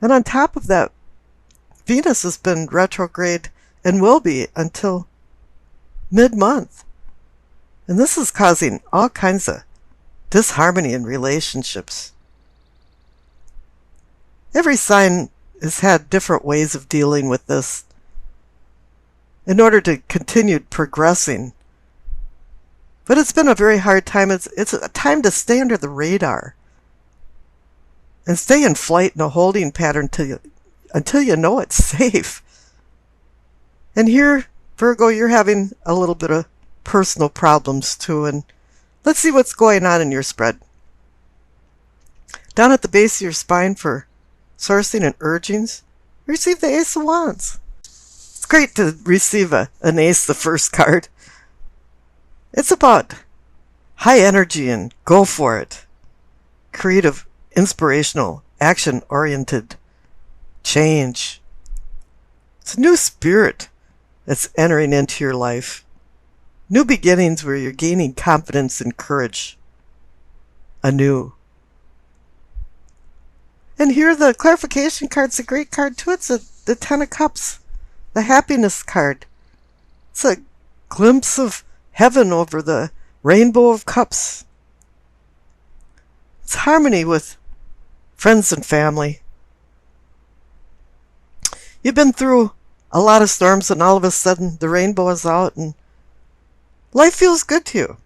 And on top of that, Venus has been retrograde and will be until mid-month. And this is causing all kinds of disharmony in relationships. Every sign has had different ways of dealing with this in order to continue progressing. But it's been a very hard time. It's a time to stay under the radar and stay in flight in a holding pattern until you know it's safe. And here, Virgo, you're having a little bit of personal problems too. And let's see what's going on in your spread. Down at the base of your spine for sourcing and urgings, receive the Ace of Wands. It's great to receive an ace, the first card. It's about high energy and go for it. Creative, inspirational, action-oriented change. It's a new spirit that's entering into your life. New beginnings where you're gaining confidence and courage anew. And here the clarification card's a great card too. It's the Ten of Cups, the happiness card. It's a glimpse of heaven over the rainbow of cups. It's harmony with friends and family. You've been through a lot of storms and all of a sudden the rainbow is out and life feels good to you.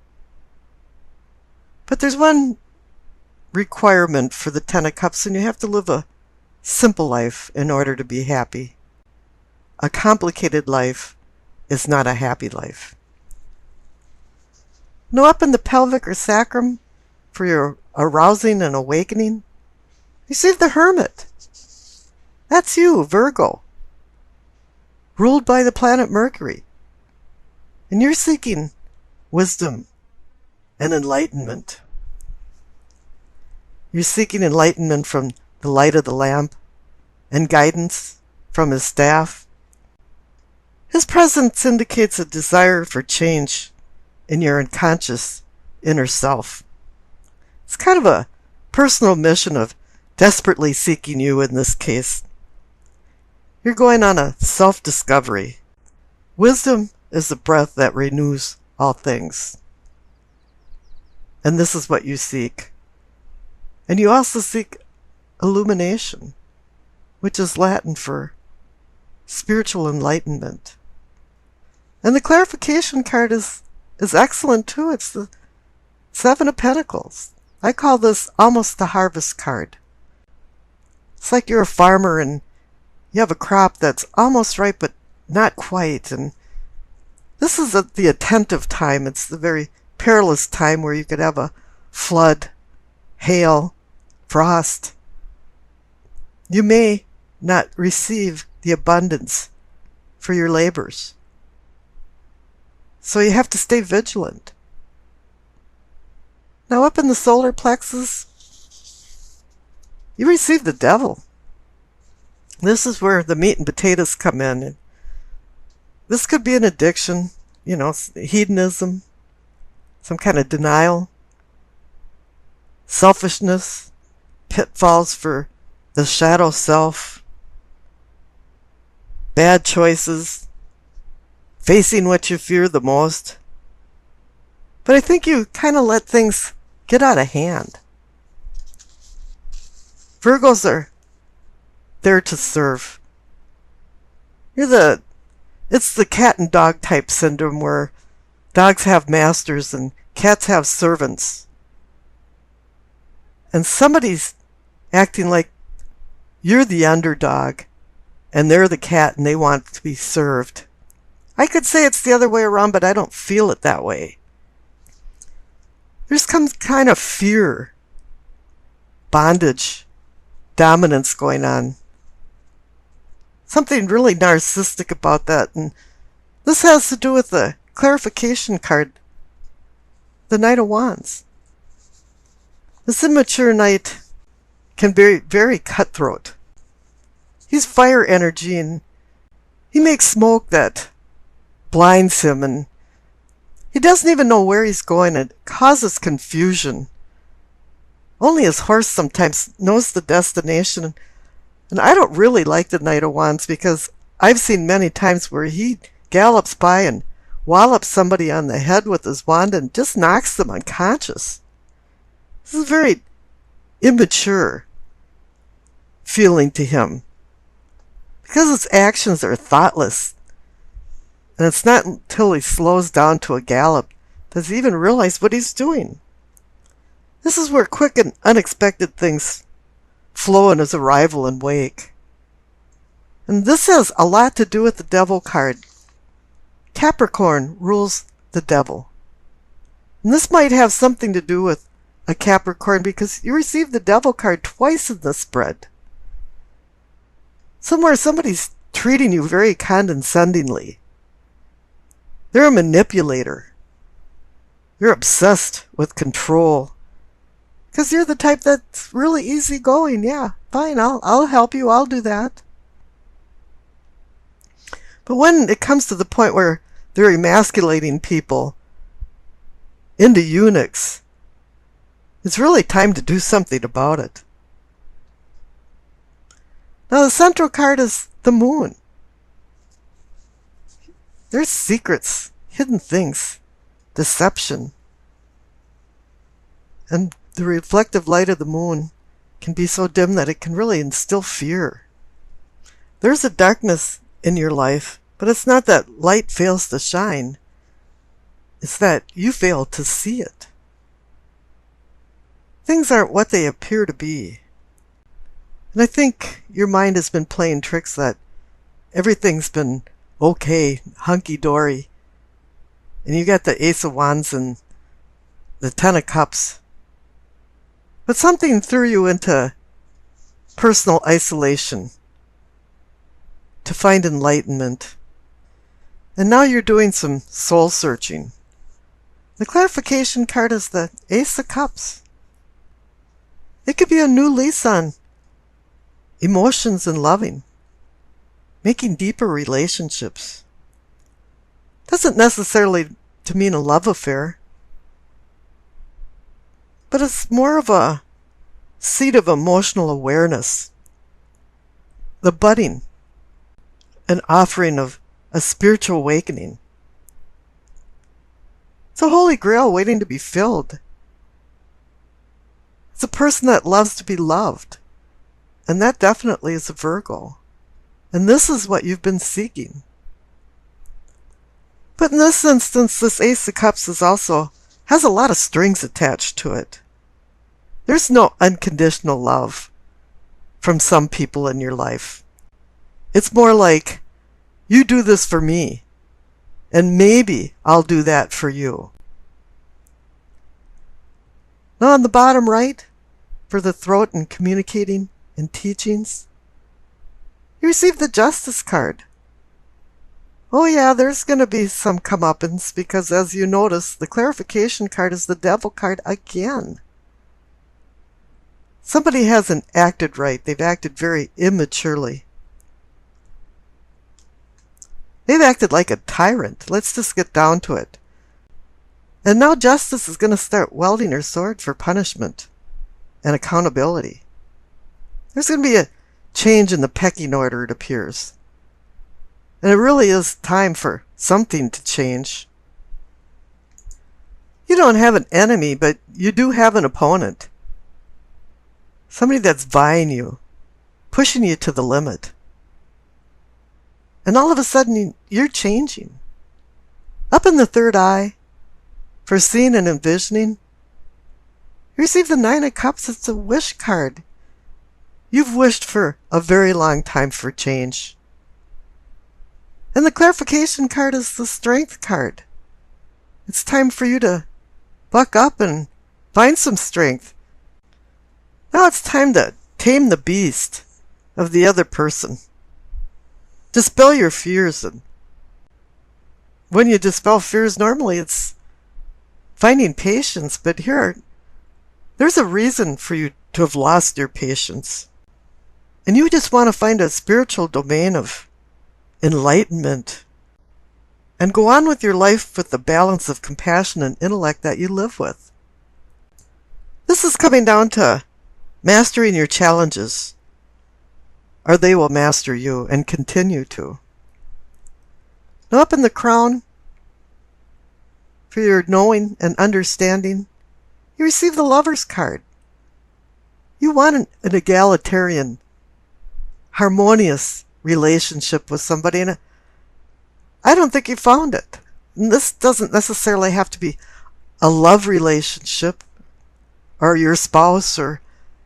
But there's one requirement for the Ten of Cups, and you have to live a simple life in order to be happy. A complicated life is not a happy life. Now up in the pelvic or sacrum for your arousing and awakening, receive the Hermit. That's you, Virgo, ruled by the planet Mercury. And you're seeking wisdom and enlightenment. You're seeking enlightenment from the light of the lamp and guidance from his staff. His presence indicates a desire for change in your unconscious inner self. It's kind of a personal mission of desperately seeking you in this case. You're going on a self-discovery. Wisdom is the breath that renews all things. And this is what you seek. And you also seek illumination, which is Latin for spiritual enlightenment. And the clarification card is excellent too. It's the Seven of Pentacles. I call this almost the harvest card. It's like you're a farmer and you have a crop that's almost ripe but not quite. And this is the attentive time. It's the very perilous time where you could have a flood, hail, frost. You may not receive the abundance for your labors. So you have to stay vigilant. Now up in the solar plexus, you receive the Devil. This is where the meat and potatoes come in. This could be an addiction, hedonism, some kind of denial, selfishness, pitfalls for the shadow self, bad choices, facing what you fear the most. But I think you kind of let things get out of hand. Virgos are there to serve. It's the cat and dog type syndrome where dogs have masters and cats have servants. And somebody's acting like you're the underdog and they're the cat and they want to be served. I could say it's the other way around, but I don't feel it that way. There's some kind of fear, bondage, dominance going on. Something really narcissistic about that. And this has to do with the clarification card, the Knight of Wands. This immature knight can be very cutthroat. He's fire energy and he makes smoke that blinds him, and he doesn't even know where he's going. It causes confusion. Only his horse sometimes knows the destination. And I don't really like the Knight of Wands because I've seen many times where he gallops by and wallops somebody on the head with his wand and just knocks them unconscious. This is very immature feeling to him because his actions are thoughtless. And it's not until he slows down to a gallop does he even realize what he's doing. This is where quick and unexpected things flow in his arrival and wake. And this has a lot to do with the Devil card. Capricorn rules the Devil. And this might have something to do with a Capricorn because you receive the Devil card twice in the spread. Somewhere somebody's treating you very condescendingly. They're a manipulator. You're obsessed with control. Because you're the type that's really easygoing. Yeah, fine, I'll help you, I'll do that. But when it comes to the point where they're emasculating people into eunuchs, it's really time to do something about it. Now the central card is the Moon. There's secrets, hidden things, deception. And the reflective light of the moon can be so dim that it can really instill fear. There's a darkness in your life, but it's not that light fails to shine. It's that you fail to see it. Things aren't what they appear to be. And I think your mind has been playing tricks that everything's been okay, hunky-dory. And you got the Ace of Wands and the Ten of Cups. But something threw you into personal isolation to find enlightenment. And now you're doing some soul searching. The clarification card is the Ace of Cups. It could be a new lease on emotions and loving, making deeper relationships. Doesn't necessarily to mean a love affair, but it's more of a seed of emotional awareness, the budding, an offering of a spiritual awakening. It's a holy grail waiting to be filled. It's a person that loves to be loved, and that definitely is a Virgo. And this is what you've been seeking. But in this instance, this Ace of Cups has a lot of strings attached to it. There's no unconditional love from some people in your life. It's more like, you do this for me, and maybe I'll do that for you. Now on the bottom right, for the throat and communicating and teachings, you receive the Justice card. Oh yeah, there's going to be some comeuppance because, as you notice, the clarification card is the Devil card again. Somebody hasn't acted right. They've acted very immaturely. They've acted like a tyrant. Let's just get down to it. And now Justice is going to start wielding her sword for punishment and accountability. There's going to be a change in the pecking order, it appears. And it really is time for something to change. You don't have an enemy, but you do have an opponent. Somebody that's vying you, pushing you to the limit. And all of a sudden, you're changing. Up in the third eye, for seeing and envisioning, you receive the Nine of Cups. It's a wish card. You've wished for a very long time for change. And the clarification card is the Strength card. It's time for you to buck up and find some strength. Now it's time to tame the beast of the other person. Dispel your fears. And when you dispel fears, normally it's finding patience, but there's a reason for you to have lost your patience. And you just want to find a spiritual domain of enlightenment and go on with your life with the balance of compassion and intellect that you live with. This is coming down to mastering your challenges. or they will master you and continue to. Now up in the crown, for your knowing and understanding, you receive the Lover's card. You want an egalitarian, harmonious relationship with somebody, and I don't think you found it. And this doesn't necessarily have to be a love relationship or your spouse or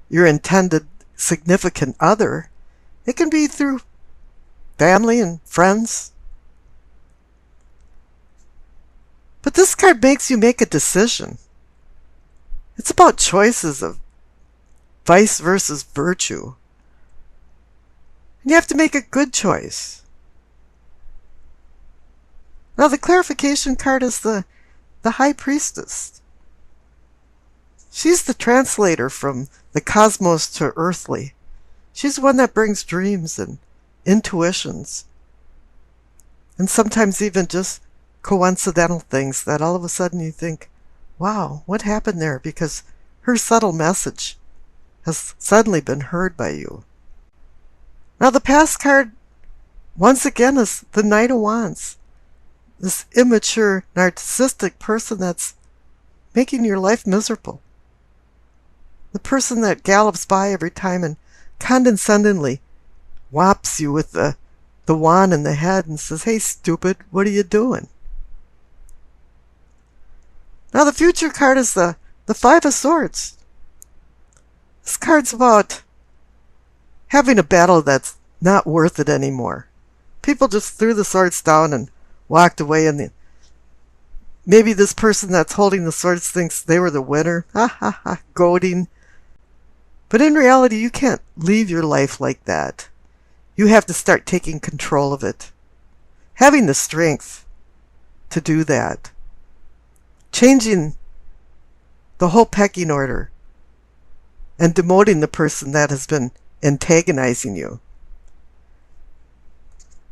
your intended significant other. It can be through family and friends. But this card makes you make a decision. It's about choices of vice versus virtue. And you have to make a good choice. Now the clarification card is the High Priestess. She's the translator from the cosmos to earthly. She's the one that brings dreams and intuitions. And sometimes even just coincidental things that all of a sudden you think, wow, what happened there? Because her subtle message has suddenly been heard by you. Now the past card, once again, is the Knight of Wands. This immature, narcissistic person that's making your life miserable. The person that gallops by every time and condescendingly whops you with the wand in the head and says, hey, stupid, what are you doing? Now the future card is the Five of Swords. This card's about having a battle that's not worth it anymore. People just threw the swords down and walked away, and maybe this person that's holding the swords thinks they were the winner. Ha ha ha, goading. But in reality, you can't leave your life like that. You have to start taking control of it. Having the strength to do that. Changing the whole pecking order. And demoting the person that has been antagonizing you.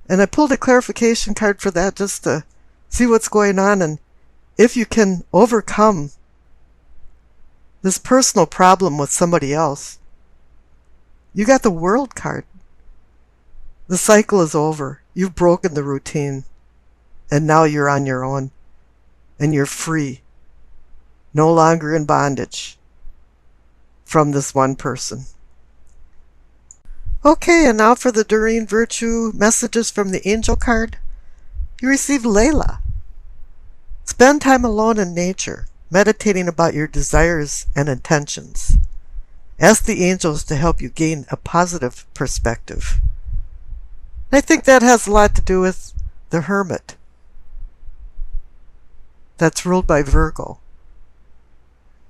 And I pulled a clarification card for that just to see what's going on and if you can overcome this personal problem with somebody else. You got the World card. The cycle is over. You've broken the routine. And now you're on your own. And you're free. No longer in bondage from this one person. Okay, and now for the Doreen Virtue messages from the Angel card. You receive Layla. Spend time alone in nature, meditating about your desires and intentions. Ask the angels to help you gain a positive perspective. I think that has a lot to do with the Hermit. That's ruled by Virgo.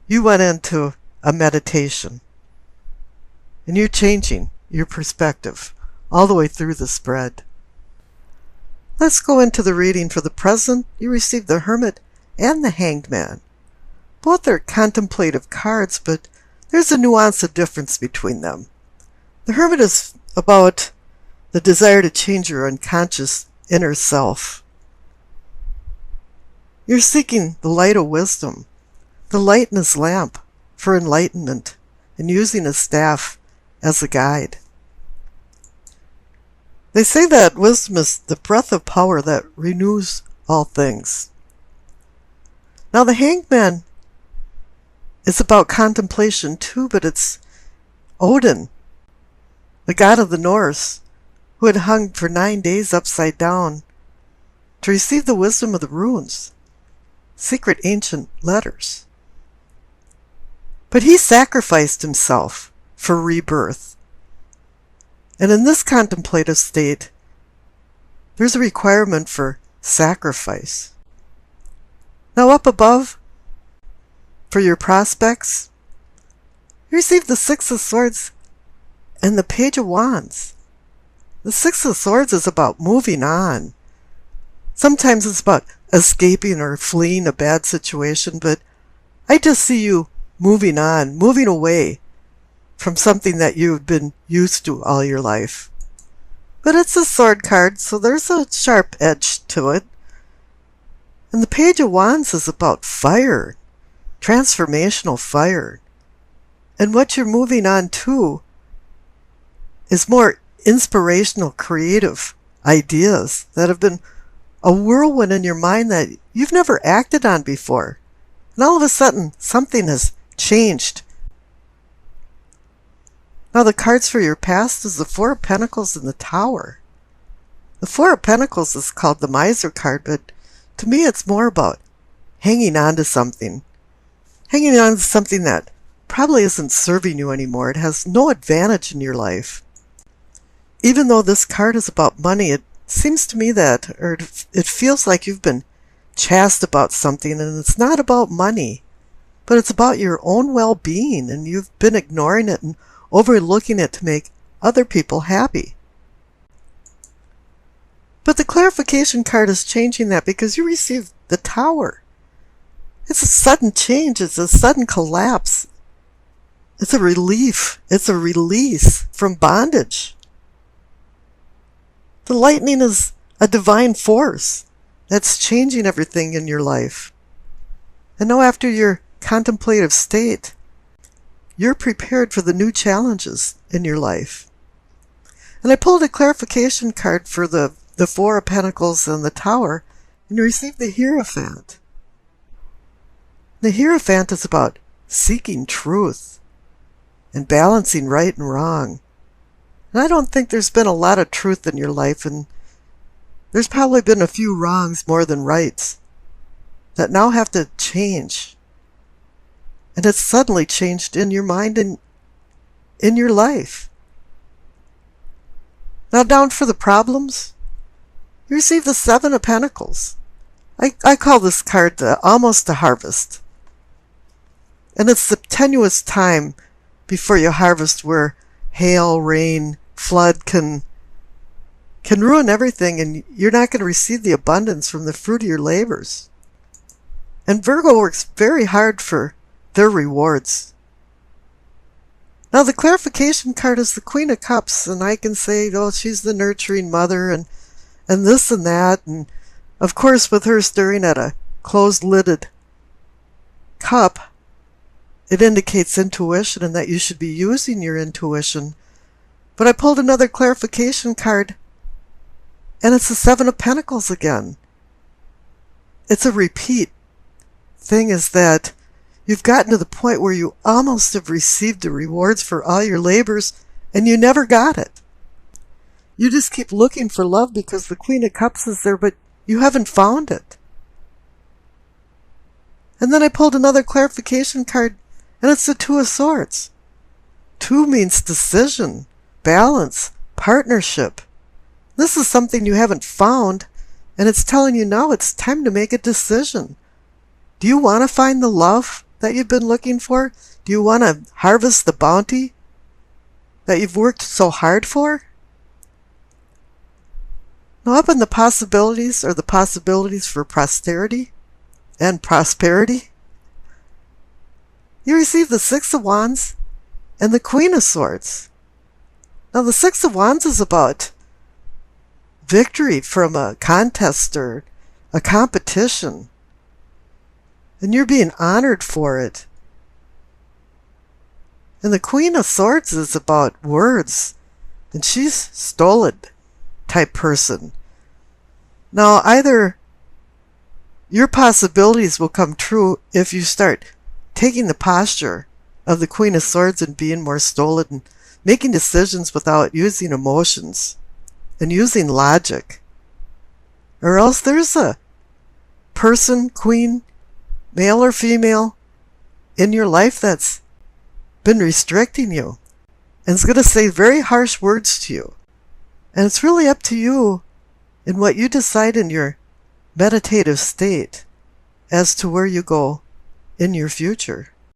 You went into a meditation, and you're changing your perspective all the way through the spread. Let's go into the reading for the present. You received the Hermit and the Hanged Man. Both are contemplative cards, but there's a nuance of difference between them. The Hermit is about the desire to change your unconscious inner self. You're seeking the light of wisdom, the light in his lamp for enlightenment, and using his staff as a guide. They say that wisdom is the breath of power that renews all things. Now the Hanged Man is about contemplation too, but it's Odin, the god of the Norse, who had hung for 9 days upside down to receive the wisdom of the runes, secret ancient letters. But he sacrificed himself for rebirth. And in this contemplative state, there's a requirement for sacrifice. Now up above, for your prospects, you receive the Six of Swords and the Page of Wands. The Six of Swords is about moving on. Sometimes it's about escaping or fleeing a bad situation, but I just see you moving on, moving away from something that you've been used to all your life. But it's a sword card, so there's a sharp edge to it. And the Page of Wands is about fire, transformational fire. And what you're moving on to is more inspirational, creative ideas that have been a whirlwind in your mind that you've never acted on before. And all of a sudden, something has changed. Now, the cards for your past is the Four of Pentacles and the Tower. The Four of Pentacles is called the Miser card, but to me it's more about hanging on to something. Hanging on to something that probably isn't serving you anymore. It has no advantage in your life. Even though this card is about money, it seems to me that, or it feels like you've been chaste about something, and it's not about money, but it's about your own well-being, and you've been ignoring it and overlooking it to make other people happy. But the clarification card is changing that because you received the Tower. It's a sudden change. It's a sudden collapse. It's a relief. It's a release from bondage. The Lightning is a divine force that's changing everything in your life. And now after your contemplative state, you're prepared for the new challenges in your life. And I pulled a clarification card for the Four of Pentacles and the Tower, and you received the Hierophant. The Hierophant is about seeking truth and balancing right and wrong. And I don't think there's been a lot of truth in your life, and there's probably been a few wrongs more than rights that now have to change. And it's suddenly changed in your mind and in your life. Now down for the problems, you receive the Seven of Pentacles. I call this card almost a harvest. And it's the tenuous time before you harvest where hail, rain, flood can ruin everything, and you're not going to receive the abundance from the fruit of your labors. And Virgo works very hard for their rewards. Now the clarification card is the Queen of Cups, and I can say, oh, she's the nurturing mother and this and that, and of course with her staring at a closed-lidded cup, it indicates intuition and that you should be using your intuition. But I pulled another clarification card, and it's the Seven of Pentacles again. It's a repeat. Thing is that you've gotten to the point where you almost have received the rewards for all your labors, and you never got it. You just keep looking for love because the Queen of Cups is there, but you haven't found it. And then I pulled another clarification card, and it's the Two of Swords. Two means decision, balance, partnership. This is something you haven't found, and it's telling you now it's time to make a decision. Do you want to find the love that you've been looking for? Do you want to harvest the bounty that you've worked so hard for? Now up in the possibilities are the possibilities for posterity and prosperity. You receive the Six of Wands and the Queen of Swords. Now the Six of Wands is about victory from a contest or a competition, and you're being honored for it. And the Queen of Swords is about words, and she's stolen type person. Now either your possibilities will come true if you start taking the posture of the Queen of Swords and being more stolid and making decisions without using emotions and using logic. Or else there's a person, queen, male or female, in your life that's been restricting you and is going to say very harsh words to you. And it's really up to you in what you decide in your meditative state as to where you go in your future.